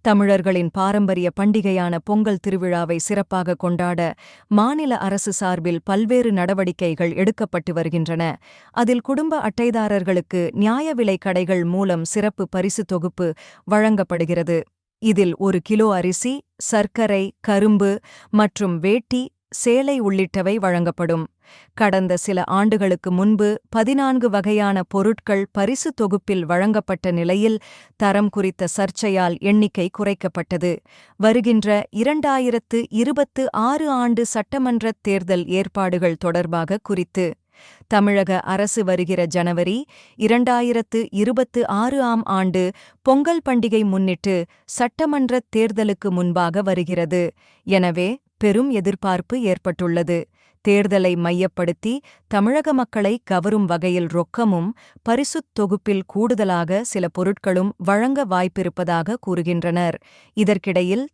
தமிழர்களின் பாரம்பரிய பண்டிகையான பொங்கல் திருவிழாவை சிறப்பாக கொண்டாட மாநில அரசு சார்பில் பல்வேறு நடவடிக்கைகள் எடுக்கப்பட்டு வருகின்றன. அதில் குடும்ப அட்டைதாரர்களுக்கு நியாய விலைக் கடைகள் மூலம் சிறப்பு பரிசு தொகுப்பு வழங்கப்படுகிறது. இதில் 1 கிலோ அரிசி, சர்க்கரை, கரும்பு மற்றும் வேட்டி, சேலை உள்ளிட்டவை வழங்கப்படும். கடந்த சில ஆண்டுகளுக்கு முன்பு 14 வகையான பொருட்கள் பரிசு தொகுப்பில் வழங்கப்பட்ட நிலையில் தரம் குறித்த சர்ச்சையால் எண்ணிக்கை குறைக்கப்பட்டது. வருகின்ற 2026 ஆண்டு சட்டமன்றத் தேர்தல் ஏற்பாடுகள் தொடர்பாக குறித்து தமிழக அரசு வருகிற ஜனவரி 2026 ஆண்டு பொங்கல் பண்டிகை முன்னிட்டு சட்டமன்றத் தேர்தலுக்கு முன்பாக வருகிறது. எனவே பெரும் எதிர்பார்ப்பு ஏற்பட்டுள்ளது. தேர்தலை மையப்படுத்தி தமிழக மக்களை கவரும் வகையில் ரொக்கமும் பரிசுத் தொகுப்பில் கூடுதலாக சில பொருட்களும் வழங்க வாய்ப்பிருப்பதாக கூறுகின்றனர். இதற்கிடையில்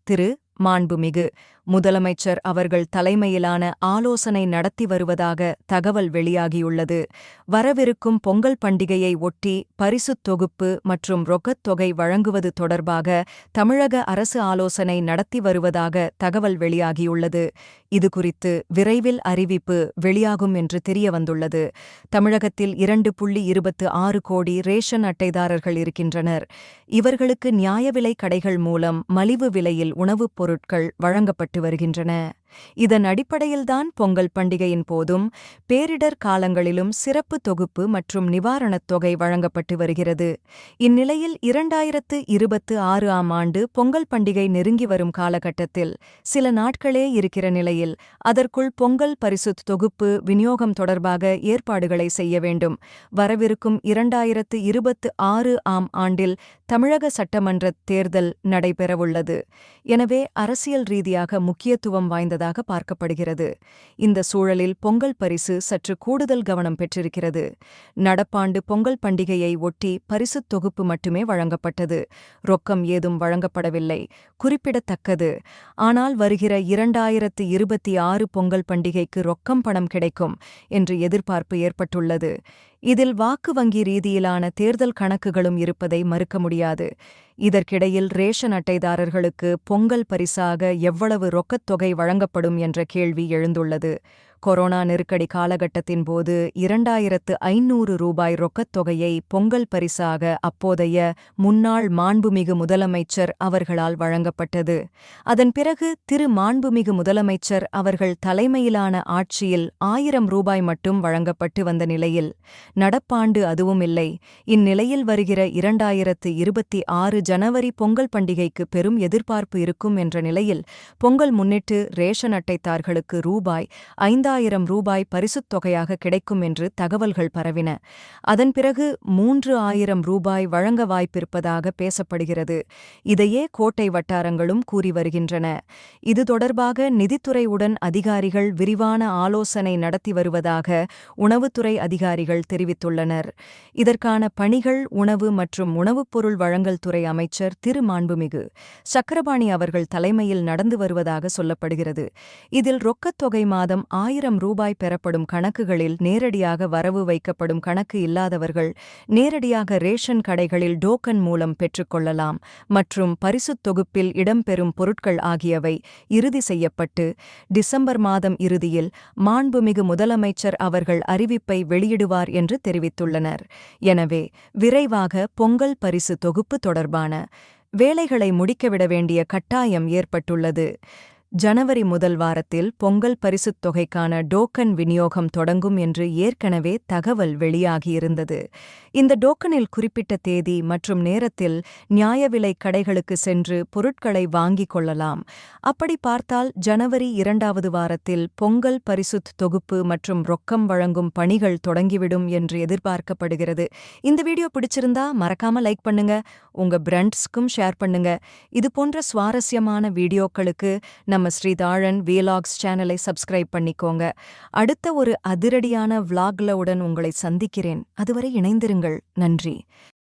மாண்புமிகு முதலமைச்சர் அவர்கள் தலைமையிலான ஆலோசனை நடத்தி வருவதாக தகவல் வெளியாகியுள்ளது. வரவிருக்கும் பொங்கல் பண்டிகையை ஒட்டி பரிசுத் தொகுப்பு மற்றும் ரொக்கத் தொகை வழங்குவது தொடர்பாக தமிழக அரசு ஆலோசனை நடத்தி வருவதாக தகவல் வெளியாகியுள்ளது. இதுகுறித்து விரைவில் அறிவிப்பு வெளியாகும் என்று தெரியவந்துள்ளது. தமிழகத்தில் 2.26 கோடி ரேஷன் அட்டைதாரர்கள் இருக்கின்றனர். இவர்களுக்கு நியாய விலைக் கடைகள் மூலம் மலிவு விலையில் உணவுப் பொருட்கள் வழங்கப்பட்டு வருகின்றன. இதன் அடிப்படையில்தான் பொங்கல் பண்டிகையின் போதும் பேரிடர் காலங்களிலும் சிறப்பு தொகுப்பு மற்றும் நிவாரணத் தொகை வழங்கப்பட்டு வருகிறது. இந்நிலையில் 2026 ஆண்டு பொங்கல் பண்டிகை நெருங்கி வரும் காலகட்டத்தில் சில நாட்களே இருக்கிற நிலையில் அதற்குள் பொங்கல் பரிசுத் தொகுப்பு விநியோகம் தொடர்பாக ஏற்பாடுகளை செய்ய வேண்டும். வரவிருக்கும் 2026 ஆண்டில் தமிழக சட்டமன்றத் தேர்தல் நடைபெறவுள்ளது. எனவே அரசியல் ரீதியாக முக்கியத்துவம் வாய்ந்ததாக பார்க்கப்படுகிறது. இந்த சூழலில் பொங்கல் பரிசு சற்று கூடுதல் கவனம் பெற்றிருக்கிறது. நடப்பாண்டு பொங்கல் பண்டிகையை ஒட்டி பரிசுத் தொகுப்பு மட்டுமே வழங்கப்பட்டது. ரொக்கம் ஏதும் வழங்கப்படவில்லை. குறிப்பிடத்தக்கது. ஆனால் வருகிற 2026 பொங்கல் பண்டிகைக்கு ரொக்கம் பணம் கிடைக்கும் என்று எதிர்பார்ப்பு ஏற்பட்டுள்ளது. இதில் வாக்கு வங்கி ரீதியிலான தேர்தல் கணக்குகளும் இருப்பதை மறுக்க முடியாது. இதற்கிடையில் ரேஷன் அட்டைதாரர்களுக்கு பொங்கல் பரிசாக எவ்வளவு ரொக்கத் தொகை வழங்கப்படும் என்ற கேள்வி எழுந்துள்ளது. கொரோனா நெருக்கடி காலகட்டத்தின் போது 2500 ரூபாய் ரொக்கத் தொகையை பொங்கல் பரிசாக அப்போதைய முன்னாள் மாண்புமிகு முதலமைச்சர் அவர்களால் வழங்கப்பட்டது. அதன் பிறகு மாண்புமிகு முதலமைச்சர் அவர்கள் தலைமையிலான ஆட்சியில் 1000 ரூபாய் மட்டும் வழங்கப்பட்டு வந்த நிலையில் நடப்பாண்டு அதுவும் இல்லை. இந்நிலையில் வருகிற 2026 ஜனவரி பொங்கல் பண்டிகைக்கு பெரும் எதிர்பார்ப்பு இருக்கும் என்ற நிலையில் பொங்கல் முன்னிட்டு ரேஷன் அட்டைதாரர்களுக்கு ரூபாய் 5000 ரூபாய் பரிசுத் தொகையாக கிடைக்கும் என்று தகவல்கள் பரவின. அதன் பிறகு 3000 ரூபாய் வழங்க வாய்ப்பிருப்பதாக பேசப்படுகிறது. இதையே கோட்டை வட்டாரங்களும் கூறி வருகின்றன. இது தொடர்பாக நிதித்துறையுடன் அதிகாரிகள் விரிவான ஆலோசனை நடத்தி வருவதாக உணவுத்துறை அதிகாரிகள் தெரிவித்துள்ளனர். இதற்கான பணிகள் உணவு மற்றும் உணவுப் பொருள் வழங்கல் துறை அமைச்சர் மாண்புமிகு சக்கரபாணி அவர்கள் தலைமையில் நடந்து வருவதாக சொல்லப்படுகிறது. இதில் ரொக்கத் தொகை மாதம் 1000 ரூபாய் பெறப்படும் கணக்குகளில் நேரடியாக வரவு வைக்கப்படும் கணக்கு இல்லாதவர்கள் நேரடியாக ரேஷன் கடைகளில் டோக்கன் மூலம் பெற்றுக்கொள்ளலாம் மற்றும் பரிசுத் தொகுப்பில் இடம்பெறும் பொருட்கள் ஆகியவை இறுதி செய்யப்பட்டு டிசம்பர் மாதம் இறுதியில் மாண்புமிகு முதலமைச்சர் அவர்கள் அறிவிப்பை வெளியிடுவார் என்று தெரிவித்துள்ளனர். எனவே விரைவாக பொங்கல் பரிசு தொகுப்பு தொடர்பான வேலைகளை முடிக்கவிட வேண்டிய கட்டாயம் ஏற்பட்டுள்ளது. ஜனவரி முதல் வாரத்தில் பொங்கல் பரிசுத் தொகைக்கான டோக்கன் விநியோகம் தொடங்கும் என்று ஏற்கனவே தகவல் வெளியாகியிருந்தது. இந்த டோக்கனில் குறிப்பிட்ட தேதி மற்றும் நேரத்தில் நியாய விலைக் கடைகளுக்கு சென்று பொருட்களை வாங்கிக் கொள்ளலாம். அப்படி பார்த்தால் ஜனவரி 2வது வாரத்தில் பொங்கல் பரிசுத் தொகுப்பு மற்றும் ரொக்கம் வழங்கும் பணிகள் தொடங்கிவிடும் என்று எதிர்பார்க்கப்படுகிறது. இந்த வீடியோ பிடிச்சிருந்தா மறக்காம லைக் பண்ணுங்க. உங்க ஃப்ரெண்ட்ஸ்க்கும் ஷேர் பண்ணுங்க. இது போன்ற சுவாரஸ்யமான வீடியோக்களுக்கு நம்ம ஸ்ரீதாழன் விலாக்ஸ் சேனலை சப்ஸ்கிரைப் பண்ணிக்கோங்க. அடுத்த ஒரு அதிரடியான விளாக்ல உடன் உங்களை சந்திக்கிறேன். அதுவரை இணைந்திருங்கள். நன்றி.